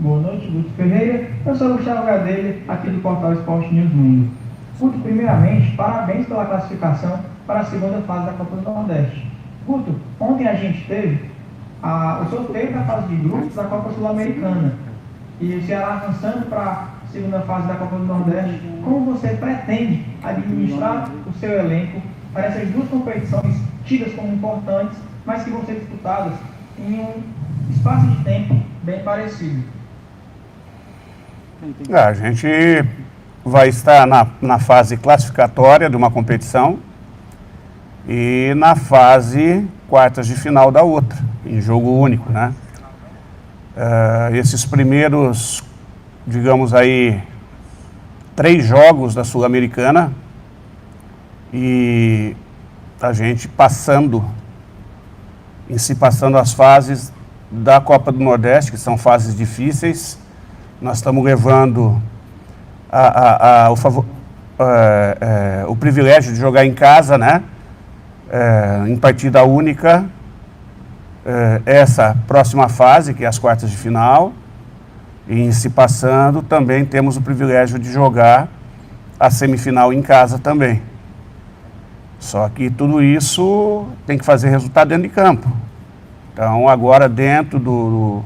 Boa noite, Guto Ferreira. Eu sou o Gustavo Gadelha, aqui do portal Esporte News Mundo. Guto, primeiramente, parabéns pela classificação para a segunda fase da Copa do Nordeste. Guto, ontem a gente teve o sorteio da fase de grupos da Copa Sul-Americana e o Ceará avançando para a segunda fase da Copa do Nordeste. Como você pretende administrar o seu elenco para essas duas competições tidas como importantes, mas que vão ser disputadas em um espaço de tempo bem parecido? A gente vai estar na fase classificatória de uma competição e na fase quartas de final da outra, em jogo único, né? Esses primeiros, digamos aí, 3 jogos da Sul-Americana e a gente passando as fases da Copa do Nordeste, que são fases difíceis. Nós estamos levando o privilégio de jogar em casa, né? Em partida única, essa próxima fase, que é as quartas de final, e em se passando também temos o privilégio de jogar a semifinal em casa também. Só que tudo isso tem que fazer resultado dentro de campo. Então agora dentro do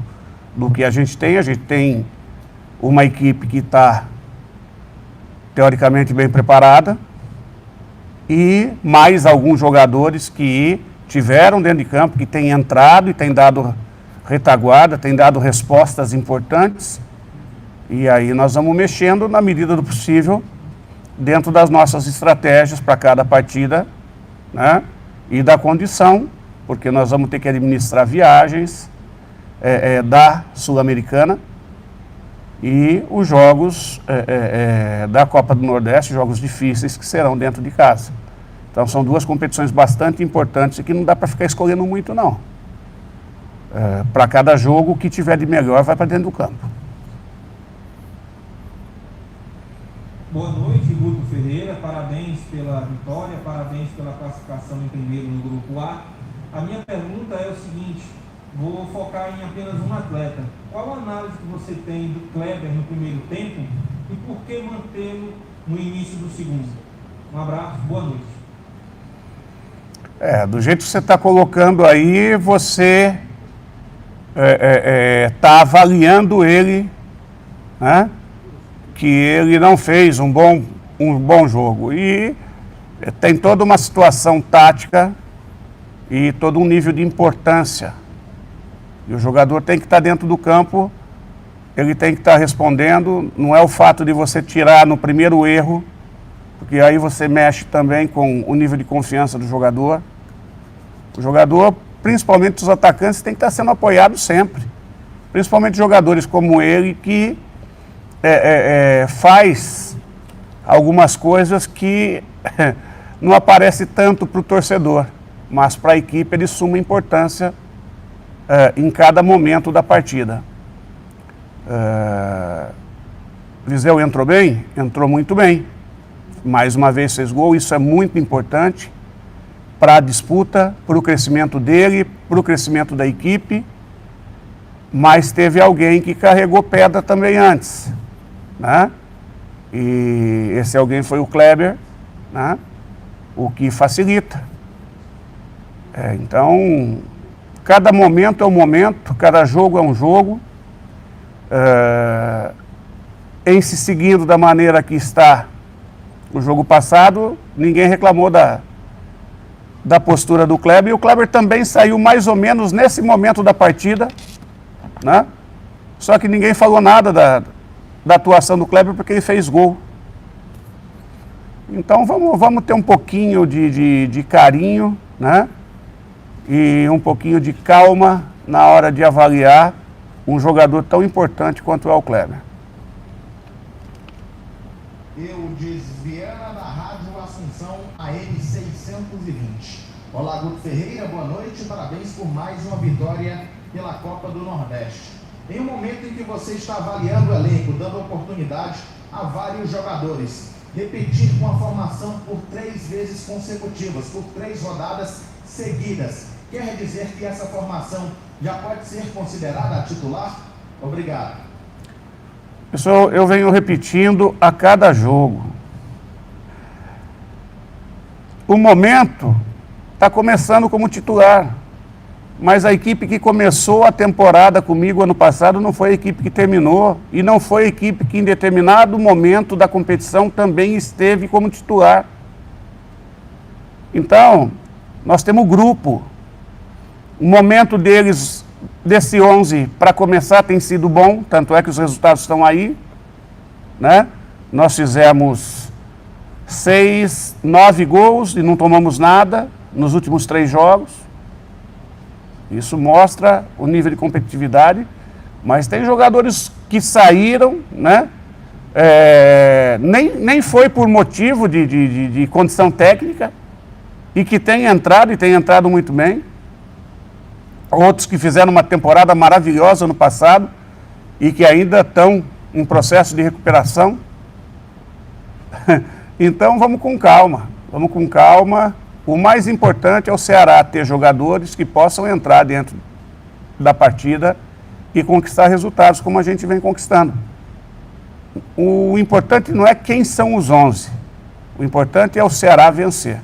que a gente tem uma equipe que está teoricamente bem preparada e mais alguns jogadores que tiveram dentro de campo, que têm entrado e têm dado retaguarda, têm dado respostas importantes. E aí nós vamos mexendo na medida do possível dentro das nossas estratégias para cada partida, né? E da condição, porque nós vamos ter que administrar viagens da Sul-Americana e os jogos da Copa do Nordeste, jogos difíceis que serão dentro de casa. Então são 2 competições bastante importantes e que não dá para ficar escolhendo muito não. Para cada jogo, o que tiver de melhor vai para dentro do campo. Boa noite, Guto Ferreira. Parabéns pela vitória, parabéns pela classificação em primeiro no grupo A. A minha pergunta é o seguinte, vou focar em apenas um atleta. Qual a análise que você tem do Kleber no primeiro tempo e por que mantê-lo no início do segundo? Um abraço, boa noite. Do jeito que você está colocando aí, você está avaliando ele, né? Que ele não fez um bom jogo. E tem toda uma situação tática e todo um nível de importância. E o jogador tem que estar dentro do campo, ele tem que estar respondendo. Não é o fato de você tirar no primeiro erro, porque aí você mexe também com o nível de confiança do jogador. O jogador, principalmente os atacantes, tem que estar sendo apoiado sempre. Principalmente jogadores como ele, que faz algumas coisas que não aparece tanto para o torcedor, mas para a equipe é de suma importância em cada momento da partida. Viseu entrou bem? Entrou muito bem. Mais uma vez fez gol, isso é muito importante para a disputa, para o crescimento dele, para o crescimento da equipe, mas teve alguém que carregou pedra também antes, né? E esse alguém foi o Kleber, né? O que facilita. Então, cada momento é um momento, cada jogo é um jogo. Em se seguindo da maneira que está o jogo passado, ninguém reclamou da postura do Kleber, e o Kleber também saiu mais ou menos nesse momento da partida, né? Só que ninguém falou nada da atuação do Kleber porque ele fez gol. Então vamos ter um pouquinho de carinho, né? E um pouquinho de calma na hora de avaliar um jogador tão importante quanto é o Kleber. Eudes Viana, da Rádio Assunção, AM 620. Olá, Guto Ferreira, boa noite, parabéns por mais uma vitória pela Copa do Nordeste. Em um momento em que você está avaliando o elenco, dando oportunidade a vários jogadores, repetir com a formação por 3 vezes consecutivas, por 3 rodadas seguidas, quer dizer que essa formação já pode ser considerada a titular? Obrigado. Pessoal, eu venho repetindo a cada jogo. O momento está começando como titular, mas a equipe que começou a temporada comigo ano passado não foi a equipe que terminou e não foi a equipe que em determinado momento da competição também esteve como titular. Então, nós temos grupo. O momento deles, desse 11 para começar, tem sido bom, tanto é que os resultados estão aí, né? Nós fizemos 9 gols e não tomamos nada nos últimos 3 jogos. Isso mostra o nível de competitividade, mas tem jogadores que saíram, né? Nem foi por motivo de condição técnica e que tem entrado e tem entrado muito bem. Outros que fizeram uma temporada maravilhosa no passado e que ainda estão em processo de recuperação. Então vamos com calma, vamos com calma. O mais importante é o Ceará ter jogadores que possam entrar dentro da partida e conquistar resultados como a gente vem conquistando. O importante não é quem são os 11, o importante é o Ceará vencer.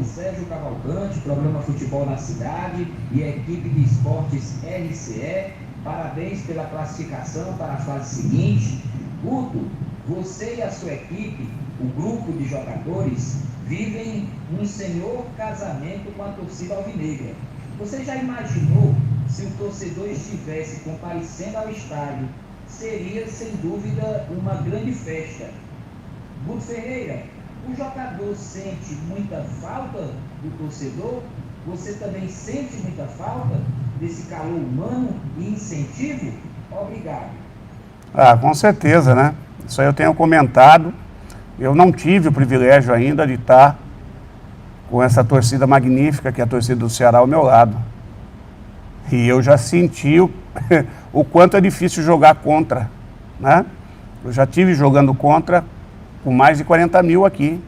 Sérgio Cavalcante, programa Futebol na Cidade e a equipe de esportes RCE, parabéns pela classificação para a fase seguinte. Guto, você e a sua equipe, o grupo de jogadores, vivem um senhor casamento com a torcida alvinegra. Você já imaginou se o torcedor estivesse comparecendo ao estádio? Seria, sem dúvida, uma grande festa. Guto Ferreira, o jogador sente muita falta do torcedor? Você também sente muita falta desse calor humano e incentivo? Obrigado. Com certeza, né? Isso aí eu tenho comentado. Eu não tive o privilégio ainda de estar com essa torcida magnífica que é a torcida do Ceará ao meu lado. E eu já senti o quanto é difícil jogar contra, né? Eu já tive jogando contra com mais de 40 mil aqui.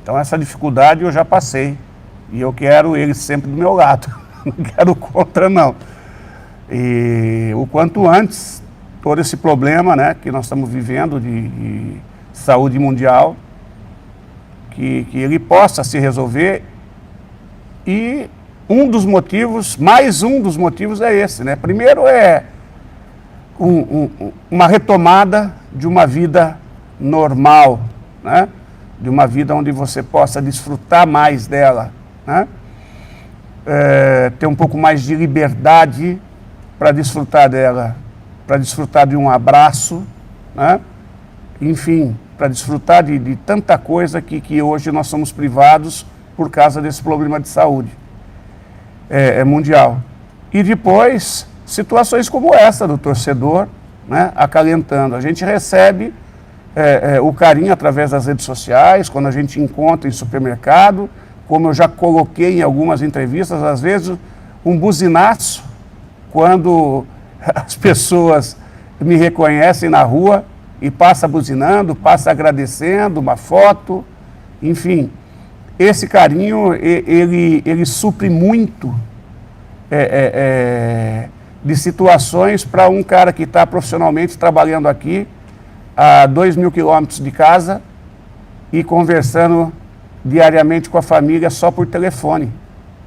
Então essa dificuldade eu já passei. E eu quero eles sempre do meu lado. Não quero contra, não. E o quanto antes, todo esse problema, né, que nós estamos vivendo de saúde mundial, que ele possa se resolver. E mais um dos motivos é esse, né? Primeiro é uma retomada de uma vida normal, né? De uma vida onde você possa desfrutar mais dela, né? Ter um pouco mais de liberdade para desfrutar dela, para desfrutar de um abraço, né? Enfim, para desfrutar de tanta coisa que hoje nós somos privados por causa desse problema de saúde mundial. E depois, situações como essa do torcedor, né, acalentando. A gente recebe o carinho através das redes sociais, quando a gente encontra em supermercado, como eu já coloquei em algumas entrevistas, às vezes um buzinaço, quando as pessoas me reconhecem na rua e passa buzinando, passa agradecendo, uma foto, enfim. Esse carinho, ele supre muito de situações para um cara que está profissionalmente trabalhando aqui, a 2.000 quilômetros de casa e conversando diariamente com a família só por telefone,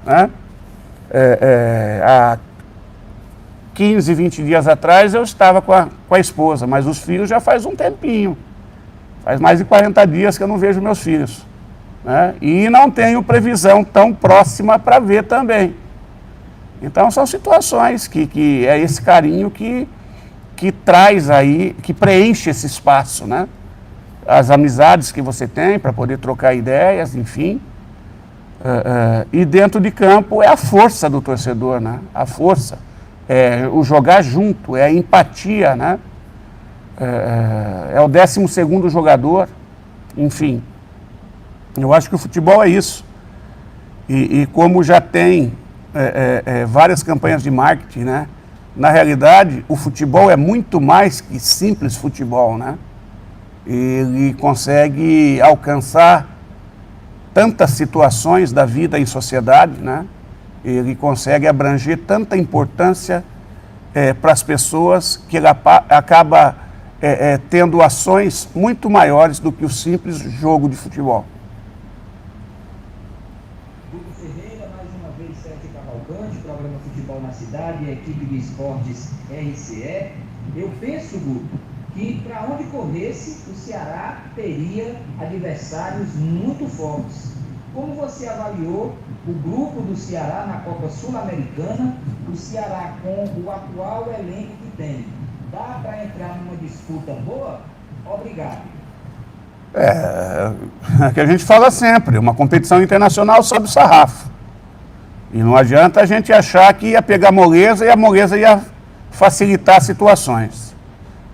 né? Há 15, 20 dias atrás eu estava com a esposa, mas os filhos já faz um tempinho. Faz mais de 40 dias que eu não vejo meus filhos, né? E não tenho previsão tão próxima para ver também. Então são situações que é esse carinho que traz aí, que preenche esse espaço, né? As amizades que você tem para poder trocar ideias, enfim. E dentro de campo é a força do torcedor, né? A força, o jogar junto, é a empatia, né? É o 12º jogador, enfim. Eu acho que o futebol é isso. E como já tem várias campanhas de marketing, né? Na realidade, o futebol é muito mais que simples futebol, né? Ele consegue alcançar tantas situações da vida em sociedade, né? ele consegue abranger tanta importância para as pessoas que ele acaba tendo ações muito maiores do que o simples jogo de futebol. Guto Ferreira, mais uma vez, Sérgio Cavalcante, programa Futebol na Cidade e a equipe de esportes RCE. Eu penso, Guto, que para onde corresse, o Ceará teria adversários muito fortes. Como você avaliou o grupo do Ceará na Copa Sul-Americana, o Ceará com o atual elenco que tem? Dá para entrar numa disputa boa? Obrigado. É que a gente fala sempre, uma competição internacional sobe o sarrafo. E não adianta a gente achar que ia pegar moleza e a moleza ia facilitar situações.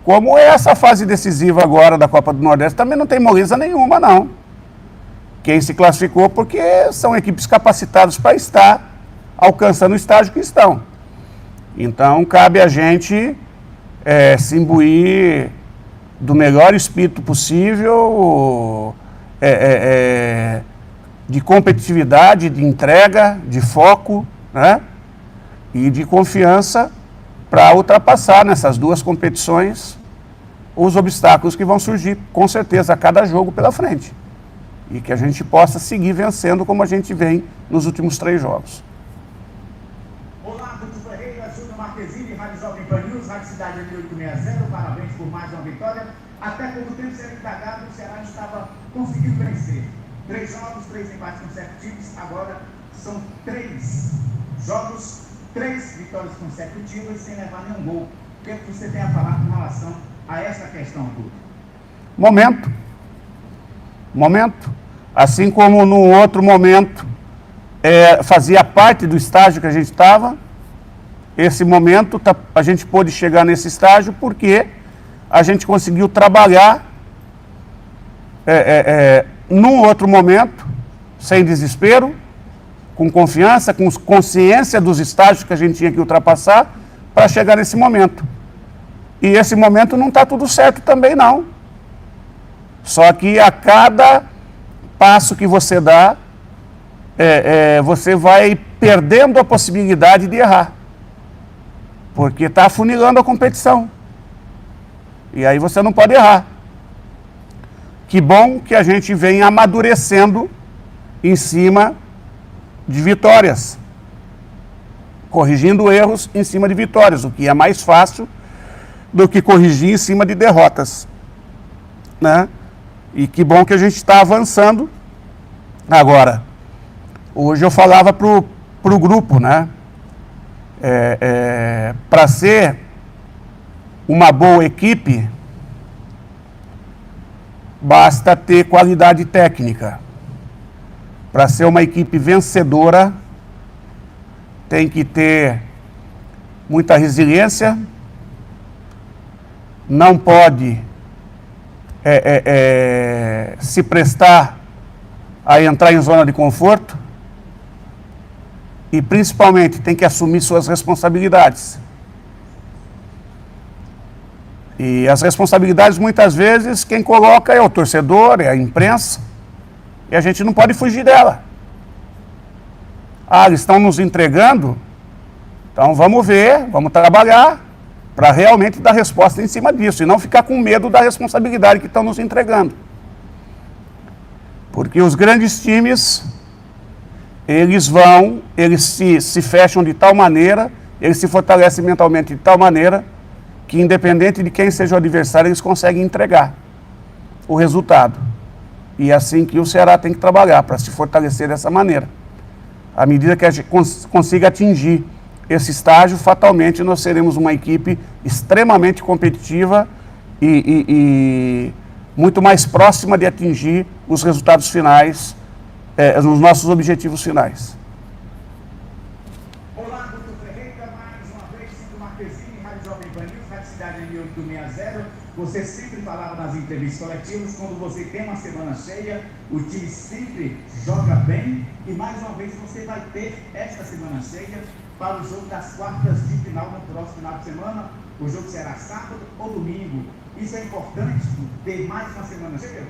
Como é essa fase decisiva agora da Copa do Nordeste, também não tem moleza nenhuma, não. Quem se classificou porque são equipes capacitadas para estar alcançando o estágio que estão. Então, cabe a gente se imbuir do melhor espírito possível, de competitividade, de entrega, de foco, né? E de confiança para ultrapassar nessas duas competições os obstáculos que vão surgir, com certeza, a cada jogo pela frente. E que a gente possa seguir vencendo como a gente vem nos últimos 3 jogos. Olá, Guto Ferreira, Júnior Marquezine, Rádio Jovem Pan News, Rádio Cidade 1860, parabéns por mais uma vitória. Até pouco tempo sendo indagado, o Ceará estava conseguindo vencer. 3 jogos, 3 empates consecutivos, agora são 3 jogos, 3 vitórias consecutivas sem levar nenhum gol. O que é que você tem a falar com relação a essa questão, Guto? Momento. Assim como no outro momento fazia parte do estágio que a gente estava, esse momento a gente pôde chegar nesse estágio porque a gente conseguiu trabalhar num outro momento, sem desespero, com confiança, com consciência dos estágios que a gente tinha que ultrapassar para chegar nesse momento. E esse momento não está tudo certo também, não. Só que a cada passo que você dá, você vai perdendo a possibilidade de errar. Porque está afunilando a competição. E aí você não pode errar. Que bom que a gente vem amadurecendo em cima de vitórias. Corrigindo erros em cima de vitórias, o que é mais fácil do que corrigir em cima de derrotas, né? E que bom que a gente está avançando. Agora, hoje eu falava pro grupo, né? Para ser uma boa equipe, basta ter qualidade técnica. Para ser uma equipe vencedora, tem que ter muita resiliência, não pode se prestar a entrar em zona de conforto e, principalmente, tem que assumir suas responsabilidades. E as responsabilidades, muitas vezes, quem coloca é o torcedor, é a imprensa, e a gente não pode fugir dela. Eles estão nos entregando, então vamos ver, vamos trabalhar para realmente dar resposta em cima disso e não ficar com medo da responsabilidade que estão nos entregando. Porque os grandes times, eles se fecham de tal maneira, eles se fortalecem mentalmente de tal maneira que, independente de quem seja o adversário, eles conseguem entregar o resultado. E é assim que o Ceará tem que trabalhar, para se fortalecer dessa maneira. À medida que a gente consiga atingir esse estágio, fatalmente nós seremos uma equipe extremamente competitiva e muito mais próxima de atingir os resultados finais, nos nossos objetivos finais. Olá, Guto Ferreira, mais uma vez, Júnior Marquezine, Rádio Jovem Pan News, Rádio Cidade 1860. Você sempre falava nas entrevistas coletivas, quando você tem uma semana cheia, o time sempre joga bem. E mais uma vez você vai ter esta semana cheia para o jogo das quartas de final no próximo final de semana. O jogo será sábado ou domingo. Isso é importante, ter mais uma semana cheia?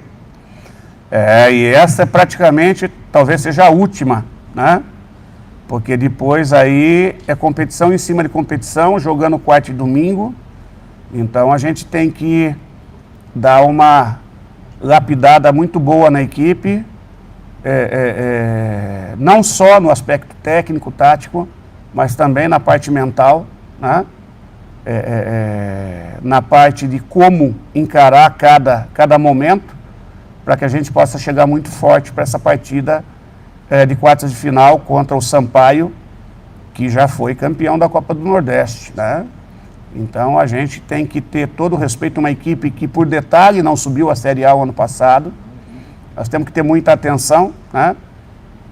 E essa é praticamente, talvez seja a última, né? Porque depois aí é competição em cima de competição, jogando quarta e domingo. Então a gente tem que dar uma lapidada muito boa na equipe, não só no aspecto técnico, tático, mas também na parte mental, né? Na parte de como encarar cada momento, para que a gente possa chegar muito forte para essa partida de quartas de final contra o Sampaio, que já foi campeão da Copa do Nordeste, né? Então a gente tem que ter todo o respeito a uma equipe que, por detalhe, não subiu a Série A o ano passado. Nós temos que ter muita atenção, né?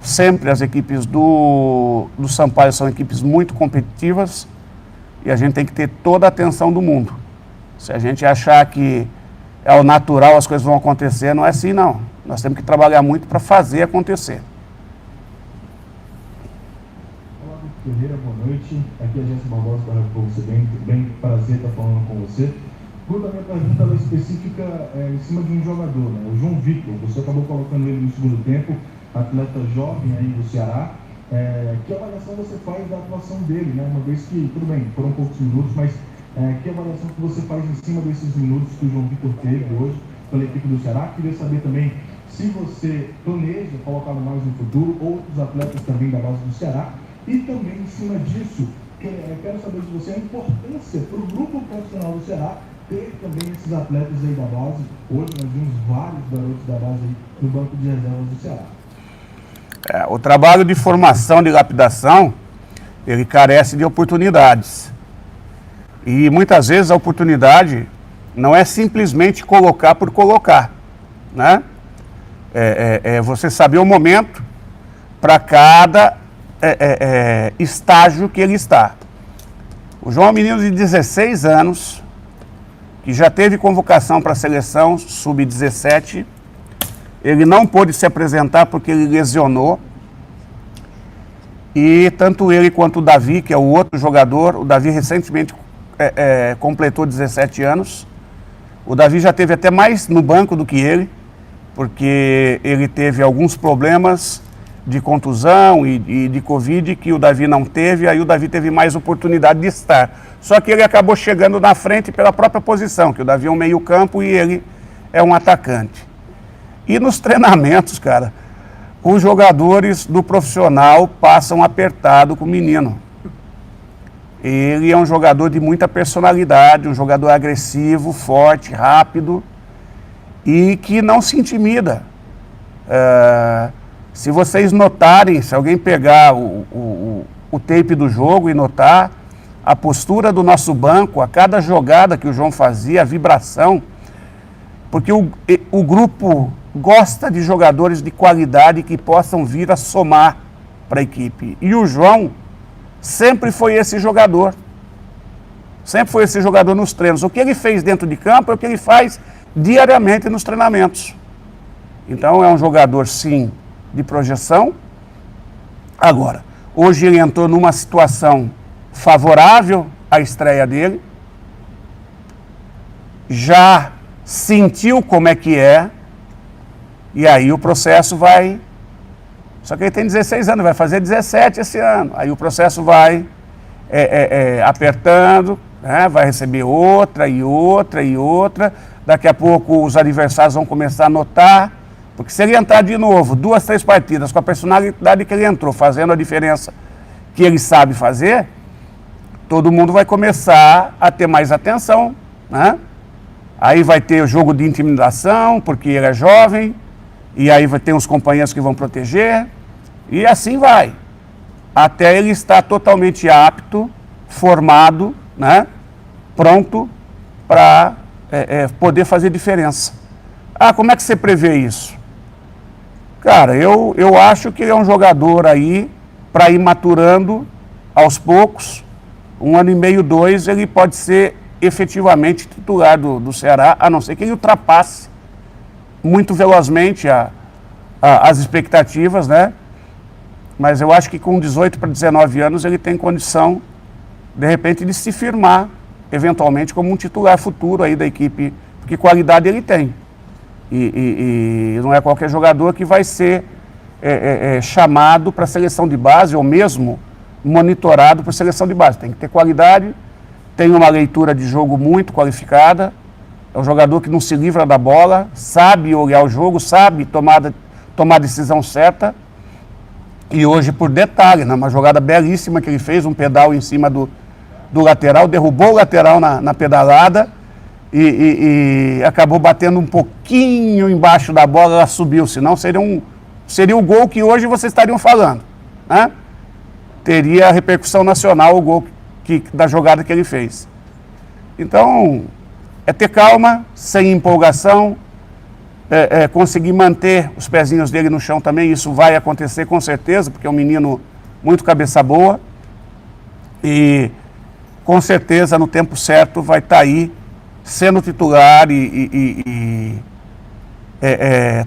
Sempre as equipes do Sampaio são equipes muito competitivas e a gente tem que ter toda a atenção do mundo. Se a gente achar que é o natural, as coisas vão acontecer, não é assim não. Nós temos que trabalhar muito para fazer acontecer. Olá, Guto Ferreira, boa noite. Aqui é a Jéssica Barbosa, para você bem, prazer estar falando com você. Guto, a minha pergunta é específica em cima de um jogador, né? O João Vitor. Você acabou colocando ele no segundo tempo, atleta jovem aí do Ceará. Que avaliação você faz da atuação dele, né? Uma vez que, tudo bem, foram poucos minutos, mas que avaliação que você faz em cima desses minutos que o João Vitor teve hoje pela equipe do Ceará? Queria saber também se você planeja colocá-lo mais no futuro, outros atletas também da base do Ceará. E também, em cima disso, quero saber de você a importância para o grupo profissional do Ceará ter também esses atletas aí da base. Hoje nós vimos vários garotos da base aí no banco de reservas do Ceará. O trabalho de formação, de lapidação, ele carece de oportunidades. E muitas vezes a oportunidade não é simplesmente colocar por colocar, né? Você saber o momento para cada estágio que ele está. O João é um menino de 16 anos, que já teve convocação para a seleção sub-17. Ele não pôde se apresentar porque ele lesionou. E tanto ele quanto o Davi, que é o outro jogador, o Davi recentemente completou 17 anos. O Davi já teve até mais no banco do que ele, porque ele teve alguns problemas de contusão e de Covid que o Davi não teve, aí o Davi teve mais oportunidade de estar. Só que ele acabou chegando na frente pela própria posição, que o Davi é um meio-campo e ele é um atacante. E nos treinamentos, cara, os jogadores do profissional passam apertado com o menino. Ele é um jogador de muita personalidade, um jogador agressivo, forte, rápido e que não se intimida. Se vocês notarem, se alguém pegar o tape do jogo e notar a postura do nosso banco, a cada jogada que o João fazia, a vibração, porque o grupo gosta de jogadores de qualidade que possam vir a somar para a equipe. E o João sempre foi esse jogador. Sempre foi esse jogador nos treinos. O que ele fez dentro de campo é o que ele faz diariamente nos treinamentos. Então é um jogador, sim, de projeção. Agora, hoje ele entrou numa situação favorável à estreia dele. Já sentiu como é que é. E aí o processo vai... Só que ele tem 16 anos, vai fazer 17 esse ano. Aí o processo vai apertando, né? Vai receber outra e outra e outra. Daqui a pouco os adversários vão começar a notar. Porque se ele entrar de novo, 2, 3 partidas, com a personalidade que ele entrou, fazendo a diferença que ele sabe fazer, todo mundo vai começar a ter mais atenção, né? Aí vai ter o jogo de intimidação, porque ele é jovem. E aí vai ter uns companheiros que vão proteger, e assim vai, até ele estar totalmente apto, formado, né, pronto para poder fazer diferença. Ah, como é que você prevê isso? Cara, eu acho que ele é um jogador aí, para ir maturando aos poucos, 1 ano e meio, 2, ele pode ser efetivamente titular do Ceará, a não ser que ele ultrapasse muito velozmente as expectativas, né? Mas eu acho que com 18 para 19 anos ele tem condição, de repente, de se firmar, eventualmente, como um titular futuro aí da equipe, porque qualidade ele tem. E não é qualquer jogador que vai ser chamado para a seleção de base ou mesmo monitorado para a seleção de base. Tem que ter qualidade, tem uma leitura de jogo muito qualificada, é um jogador que não se livra da bola, sabe olhar o jogo, sabe tomar a decisão certa. E hoje, por detalhe, uma jogada belíssima que ele fez, um pedal em cima do lateral, derrubou o lateral na pedalada e acabou batendo um pouquinho embaixo da bola, ela subiu, senão seria o gol que hoje vocês estariam falando, né? Teria repercussão nacional o gol da jogada que ele fez. Então, é ter calma, sem empolgação, conseguir manter os pezinhos dele no chão também, isso vai acontecer com certeza, porque é um menino muito cabeça boa e com certeza no tempo certo vai estar aí sendo titular e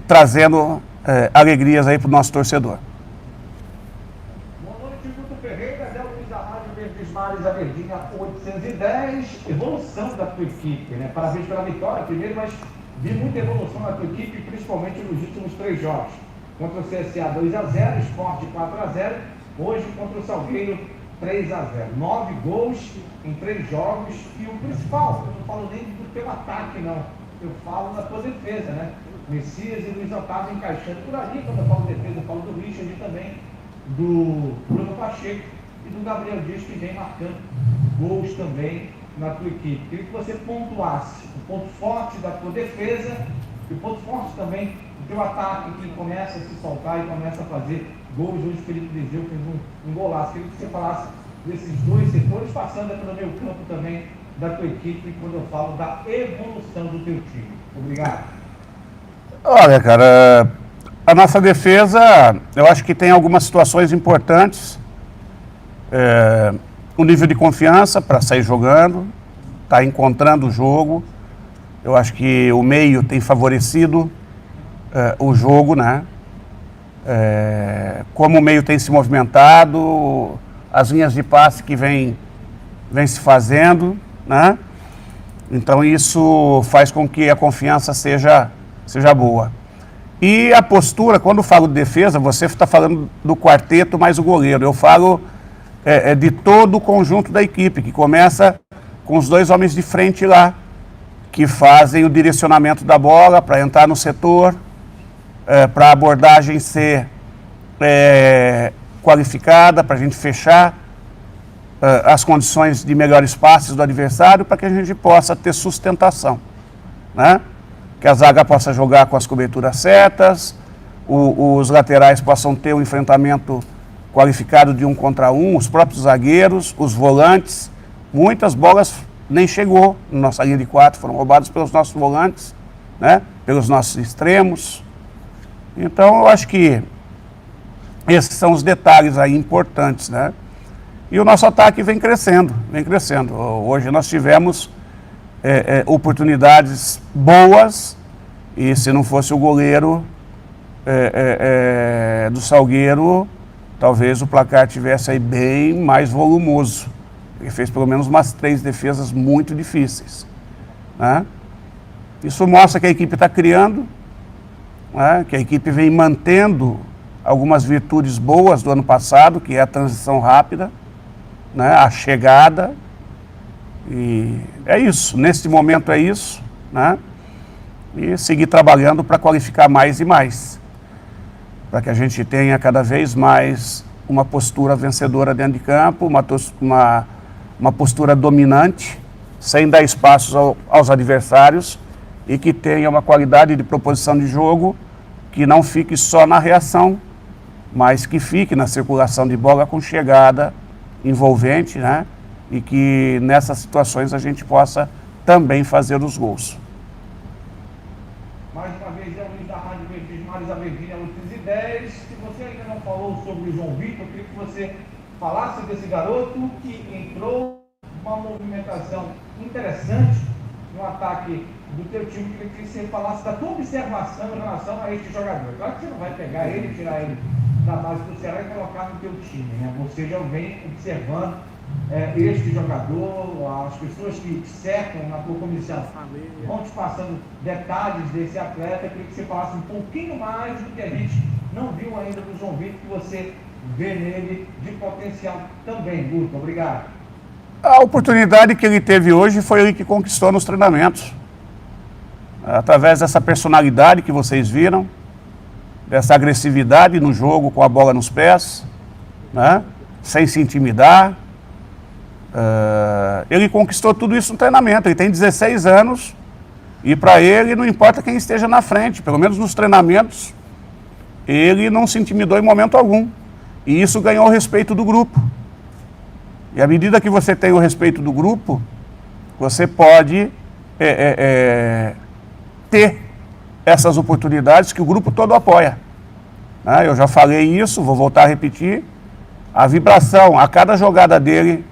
trazendo alegrias aí para o nosso torcedor. Boa noite, Guto Ferreira, Del Luiz da Rádio Verdes Mares, a Verdinha 810, evolução da tua equipe, né? Parabéns pela vitória primeiro, mas vi muita evolução na tua equipe, principalmente nos últimos 3 jogos. Contra o CSA 2-0, Sport 4-0, hoje contra o Salgueiro 3-0. 9 gols em 3 jogos e o principal, eu não falo nem do teu ataque não, eu falo da tua defesa, né? Messias e Luiz Otávio encaixando por ali, quando eu falo defesa, eu falo do Richard e também do Bruno Pacheco e do Gabriel Dias, que vem marcando gols também na tua equipe. Queria que você pontuasse o ponto forte da tua defesa e o ponto forte também do teu ataque, que começa a se soltar e começa a fazer gols. Hoje o Felipe Viseu fez um golaço. Queria que você falasse desses 2 setores, passando pelo meio campo também da tua equipe, quando eu falo da evolução do teu time. Obrigado. Olha, cara, a nossa defesa, eu acho que tem algumas situações importantes. O nível de confiança para sair jogando, está encontrando o jogo. Eu acho que o meio tem favorecido o jogo, né? Como o meio tem se movimentado, as linhas de passe que vem se fazendo, né? Então isso faz com que a confiança seja boa. E a postura, quando eu falo de defesa, você está falando do quarteto mais o goleiro. Eu falo de todo o conjunto da equipe, que começa com os 2 homens de frente lá, que fazem o direcionamento da bola para entrar no setor, para a abordagem ser qualificada, para a gente fechar as condições de melhores passes do adversário, para que a gente possa ter sustentação, né? Que a zaga possa jogar com as coberturas certas, os laterais possam ter um enfrentamento qualificado de 1 contra 1, os próprios zagueiros, os volantes. Muitas bolas nem chegou na nossa linha de 4, foram roubadas pelos nossos volantes, né? Pelos nossos extremos. Então eu acho que esses são os detalhes aí importantes, né? E o nosso ataque vem crescendo, vem crescendo. Hoje nós tivemos oportunidades boas e se não fosse o goleiro do Salgueiro, talvez o placar tivesse aí bem mais volumoso. Ele fez pelo menos umas 3 defesas muito difíceis, né? Isso mostra que a equipe está criando, né? Que a equipe vem mantendo algumas virtudes boas do ano passado, que é a transição rápida, né? A chegada. E é isso, neste momento é isso, né? E seguir trabalhando para qualificar mais e mais, para que a gente tenha cada vez mais uma postura vencedora dentro de campo, uma postura dominante, sem dar espaços aos adversários e que tenha uma qualidade de proposição de jogo que não fique só na reação, mas que fique na circulação de bola com chegada envolvente, né? E que nessas situações a gente possa também fazer os gols. Mais uma vez, é o Luiz da Rádio Verdes Mares, a Verdinha 810. Se você ainda não falou sobre o João Vitor, eu queria que você falasse desse garoto que entrou uma movimentação interessante no ataque do teu time. Eu queria que você falasse da tua observação em relação a este jogador. Claro que você não vai pegar ele, tirar ele da base do Ceará e colocar no teu time, né? Você já vem observando este jogador, as pessoas que te cercam na tua comissão vão te passando detalhes desse atleta. Eu queria que você falasse um pouquinho mais do que a gente não viu ainda do João Vitor que você vê nele de potencial também, Guto? Obrigado. A oportunidade que ele teve hoje foi ele que conquistou nos treinamentos. Através dessa personalidade que vocês viram, dessa agressividade no jogo com a bola nos pés, né? Sem se intimidar. Ele conquistou tudo isso no treinamento. Ele tem 16 anos e para ele não importa quem esteja na frente, pelo menos nos treinamentos, ele não se intimidou em momento algum. E isso ganhou o respeito do grupo. E à medida que você tem o respeito do grupo, você pode ter essas oportunidades que o grupo todo apoia. Eu já falei isso, vou voltar a repetir. A vibração a cada jogada dele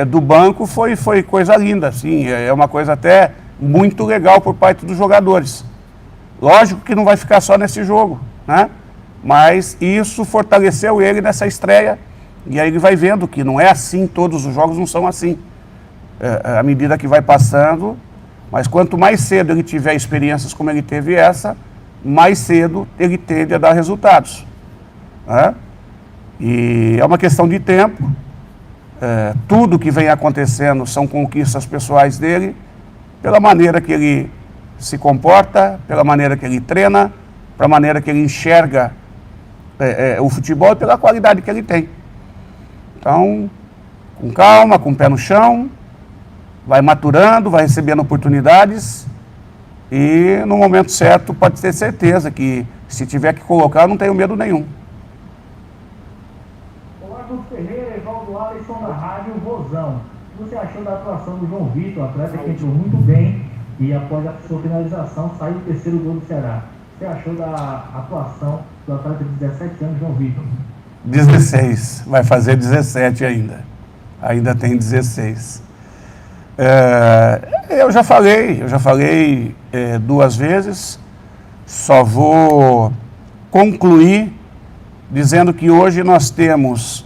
do banco foi coisa linda, assim, é uma coisa até muito legal por parte dos jogadores. Lógico que não vai ficar só nesse jogo, né? Mas isso fortaleceu ele nessa estreia, e aí ele vai vendo que não é assim, todos os jogos não são assim. À medida que vai passando, mas quanto mais cedo ele tiver experiências como ele teve essa, mais cedo ele tende a dar resultados, né? E é uma questão de tempo. Tudo que vem acontecendo são conquistas pessoais dele, pela maneira que ele se comporta, pela maneira que ele treina, pela maneira que ele enxerga o futebol e pela qualidade que ele tem. Então, com calma, com o pé no chão, vai maturando, vai recebendo oportunidades e no momento certo pode ter certeza que se tiver que colocar, eu não tenho medo nenhum. Olá, Guto Ferreira, Evaldo Alisson na Rádio Vozão. O que você achou da atuação do João Vitor, atleta que entrou muito bem e após a sua finalização saiu o terceiro gol do Ceará? O que você achou da atuação do atleta de 17 anos, João Vitor? 16, vai fazer 17 ainda. Ainda tem 16. Eu já falei 2 vezes, só vou concluir dizendo que hoje nós temos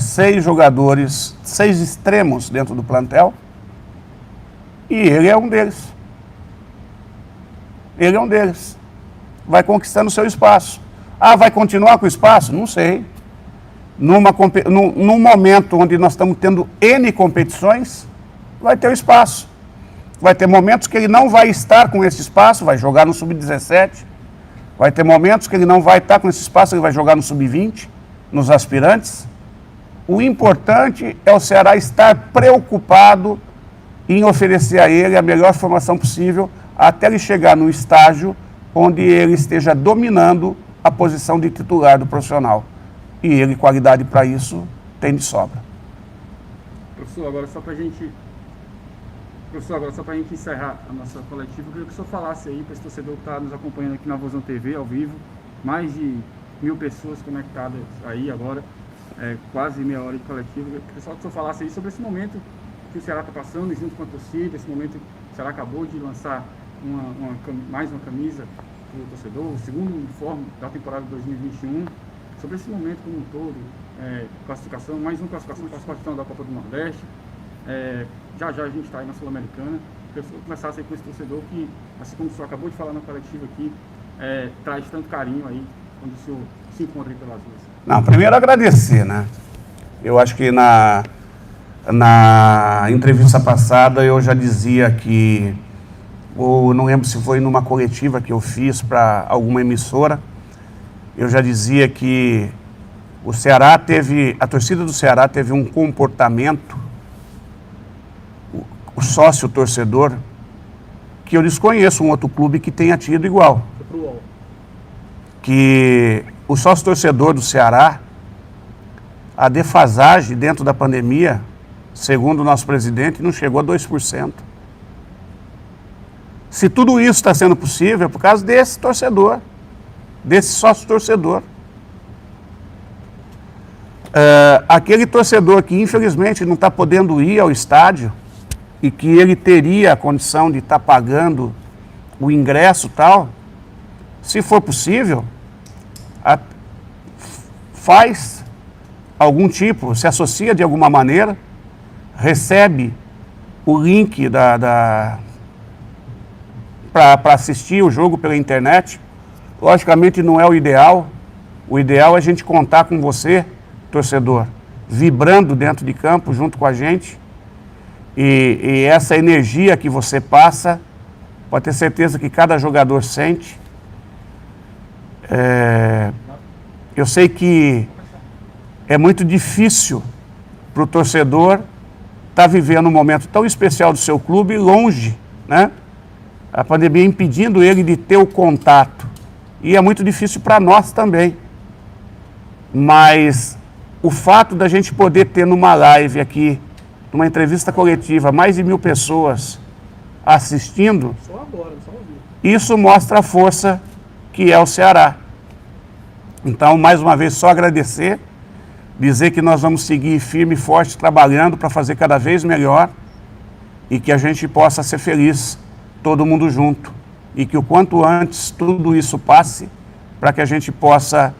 6 jogadores, 6 extremos dentro do plantel, e ele é um deles. Ele é um deles. Vai conquistando o seu espaço. Vai continuar com o espaço? Não sei. Num momento onde nós estamos tendo N competições, vai ter o espaço. Vai ter momentos que ele não vai estar com esse espaço, vai jogar no Sub-17. Vai ter momentos que ele não vai estar com esse espaço, ele vai jogar no Sub-20, nos aspirantes. O importante é o Ceará estar preocupado em oferecer a ele a melhor formação possível até ele chegar no estágio onde ele esteja dominando a posição de titular do profissional. E ele, qualidade para isso, tem de sobra. Professor, agora só para a gente encerrar a nossa coletiva, eu queria que o senhor falasse aí para esse torcedor que está nos acompanhando aqui na Vozão TV, ao vivo, mais de 1000 pessoas conectadas aí agora, quase meia hora de coletiva. Eu queria só que o senhor falasse aí sobre esse momento que o Ceará está passando, junto com a torcida, esse momento que o Ceará acabou de lançar mais uma camisa para o torcedor, o segundo uniforme da temporada de 2021, sobre esse momento como um todo, classificação, mais uma classificação da Copa do Nordeste, já a gente está aí na Sul-Americana. Eu começasse aí com esse torcedor que, assim como o senhor acabou de falar na coletiva aqui, traz tanto carinho aí quando o senhor se encontra aí pelas ruas. Não, primeiro agradecer, né? Eu acho que na entrevista passada eu já dizia que, ou não lembro se foi numa coletiva que eu fiz para alguma emissora, eu já dizia que a torcida do Ceará teve um comportamento, o sócio torcedor, que eu desconheço um outro clube que tenha tido igual. Que o sócio torcedor do Ceará, a defasagem dentro da pandemia, segundo o nosso presidente, não chegou a 2%. Se tudo isso está sendo possível, é por causa desse torcedor, desse sócio torcedor. Aquele torcedor que infelizmente não está podendo ir ao estádio e que ele teria a condição de estar pagando o ingresso e tal, se for possível, faz algum tipo, se associa de alguma maneira, recebe o link para assistir o jogo pela internet, logicamente não é o ideal. O ideal é a gente contar com você, torcedor, vibrando dentro de campo junto com a gente. E essa energia que você passa, pode ter certeza que cada jogador sente. Eu sei que é muito difícil para o torcedor estar vivendo um momento tão especial do seu clube longe, né? A pandemia impedindo ele de ter o contato. E é muito difícil para nós também. Mas o fato da gente poder ter numa live aqui, numa entrevista coletiva, mais de 1000 pessoas assistindo, isso mostra a força que é o Ceará. Então, mais uma vez, só agradecer, dizer que nós vamos seguir firme e forte trabalhando para fazer cada vez melhor e que a gente possa ser feliz, todo mundo junto. E que o quanto antes tudo isso passe para que a gente possa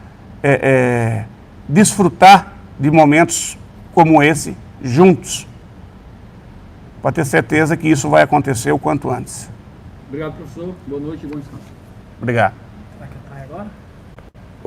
desfrutar de momentos como esse juntos. Pode ter certeza que isso vai acontecer o quanto antes. Obrigado, professor. Boa noite e bom descanso. Obrigado. Vai cantar agora?